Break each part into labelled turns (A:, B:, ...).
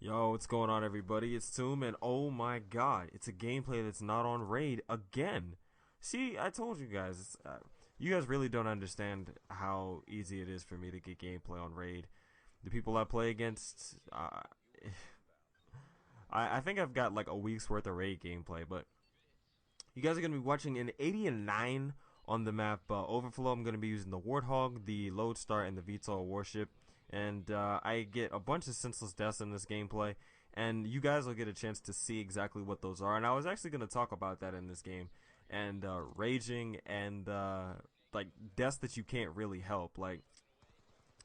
A: Yo, what's going on, everybody? It's Toom, and oh my god, it's a gameplay that's not on Raid again. See, I told you guys, you guys really don't understand how easy it is for me to get gameplay on Raid. The people I play against, I think I've got like a week's worth of Raid gameplay, but you guys are going to be watching an 80 and 9 on the map Overflow. I'm going to be using the Warthog, the Lodestar, and the VTOL warship. And I get a bunch of senseless deaths in this gameplay, and you guys will get a chance to see exactly what those are. And I was actually going to talk about that in this game, and raging and like deaths that you can't really help. Like,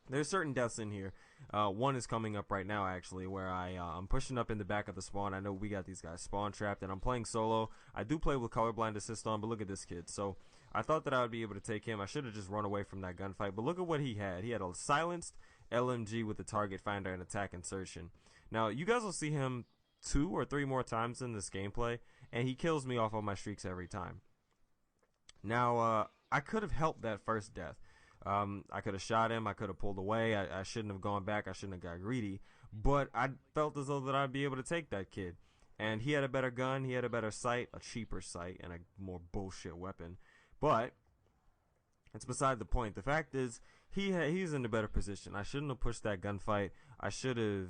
A: there's certain deaths in here. One is coming up right now, actually, where I'm pushing up in the back of the spawn. I know we got these guys spawn trapped, and I'm playing solo. I do play with colorblind assist on, but look at this kid. So I thought that I would be able to take him. I should have just run away from that gunfight, but look at what he had. He had a silenced LMG with the target finder and attack insertion. Now, you guys will see him 2 or 3 more times in this gameplay, and he kills me off of my streaks every time. Now, I could have helped that first death. I could have shot him. I could have pulled away. I shouldn't have gone back. I shouldn't have got greedy. But I felt as though that I'd be able to take that kid. And he had a better gun. He had a better sight, a cheaper sight, and a more bullshit weapon. But it's beside the point. The fact is, he's in a better position. I shouldn't have pushed that gunfight. I should have,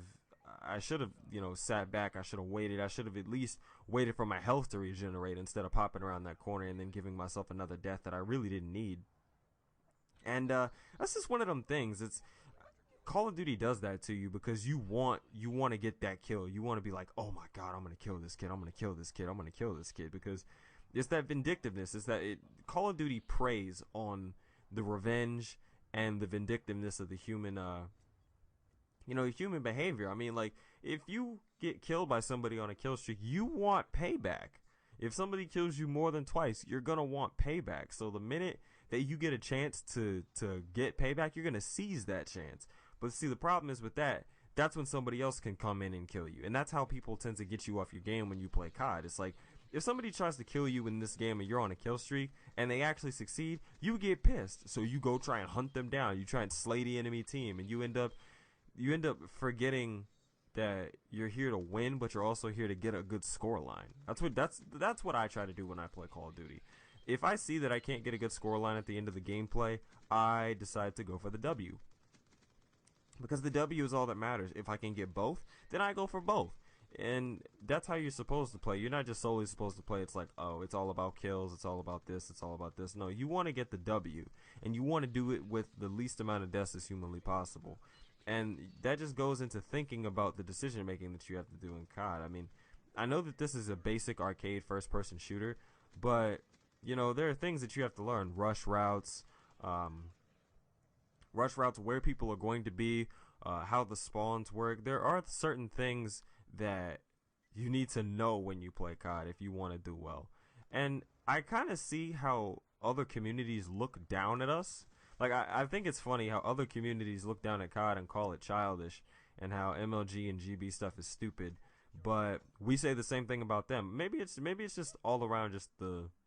A: sat back. I should have waited. I should have at least waited for my health to regenerate instead of popping around that corner and then giving myself another death that I really didn't need. And that's just one of them things. It's Call of Duty does that to you because you want to get that kill. You want to be like, oh my god, I'm gonna kill this kid. I'm gonna kill this kid. I'm gonna kill this kid because it's that vindictiveness. It's that Call of Duty preys on the revenge and the vindictiveness of the human, human behavior. I mean, like, if you get killed by somebody on a kill streak, you want payback. If somebody kills you more than twice, you're gonna want payback. So the minute that you get a chance to get payback, you're gonna seize that chance. But see, the problem is with that's when somebody else can come in and kill you. And that's how people tend to get you off your game when you play COD. It's like, if somebody tries to kill you in this game and you're on a kill streak and they actually succeed, you get pissed. So you go try and hunt them down. You try and slay the enemy team, and you end up forgetting that you're here to win, but you're also here to get a good score line. That's what I try to do when I play Call of Duty. If I see that I can't get a good score line at the end of the gameplay, I decide to go for the W. Because the W is all that matters. If I can get both, then I go for both. And that's how you're supposed to play. You're not just solely supposed to play, it's like, oh, it's all about kills, it's all about this, it's all about this. No, you want to get the W. And you want to do it with the least amount of deaths as humanly possible. And that just goes into thinking about the decision making that you have to do in COD. I mean, I know that this is a basic arcade first person shooter, but there are things that you have to learn. Rush routes, where people are going to be, how the spawns work. There are certain things that you need to know when you play COD if you want to do well. And I kind of see how other communities look down at us. Like, I think it's funny how other communities look down at COD and call it childish, and how MLG and GB stuff is stupid. But we say the same thing about them. Maybe it's just all around just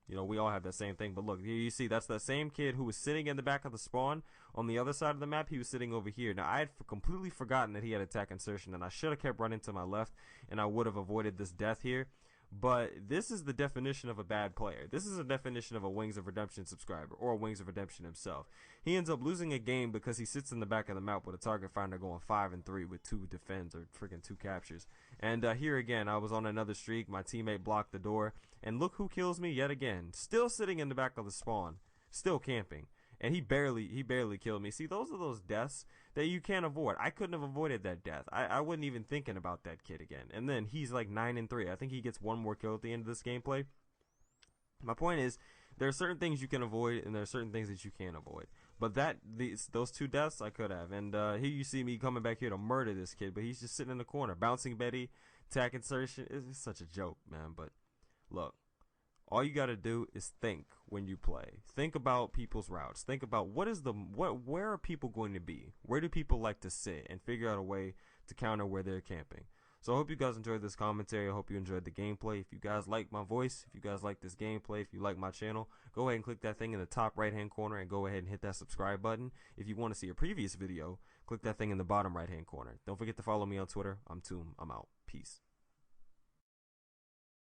A: we all have that same thing. But look, here you see, that's the same kid who was sitting in the back of the spawn on the other side of the map. He was sitting over here. Now, I had completely forgotten that he had attack insertion, and I should have kept running to my left, and I would have avoided this death here. But this is the definition of a bad player. This is a definition of a Wings of Redemption subscriber, or a Wings of Redemption himself. He ends up losing a game because he sits in the back of the map with a target finder going 5 and 3 with 2 defends or freaking 2 captures. And here again, I was on another streak. My teammate blocked the door, and look who kills me yet again. Still sitting in the back of the spawn, still camping. And he barely killed me. See, those are those deaths that you can't avoid. I couldn't have avoided that death. I wasn't even thinking about that kid again. And then he's like 9 and 3. I think he gets one more kill at the end of this gameplay. My point is, there are certain things you can avoid, and there are certain things that you can't avoid. But those 2 deaths, I could have. And here you see me coming back here to murder this kid, but he's just sitting in the corner. Bouncing Betty, attack insertion. It's such a joke, man. But look. All you got to do is think when you play. Think about people's routes. Think about where are people going to be? Where do people like to sit? And figure out a way to counter where they're camping. So I hope you guys enjoyed this commentary. I hope you enjoyed the gameplay. If you guys like my voice, if you guys like this gameplay, if you like my channel, go ahead and click that thing in the top right hand corner and go ahead and hit that subscribe button. If you want to see a previous video, Click that thing in the bottom right hand corner. Don't forget to follow me on Twitter. I'm Toom. I'm out. Peace.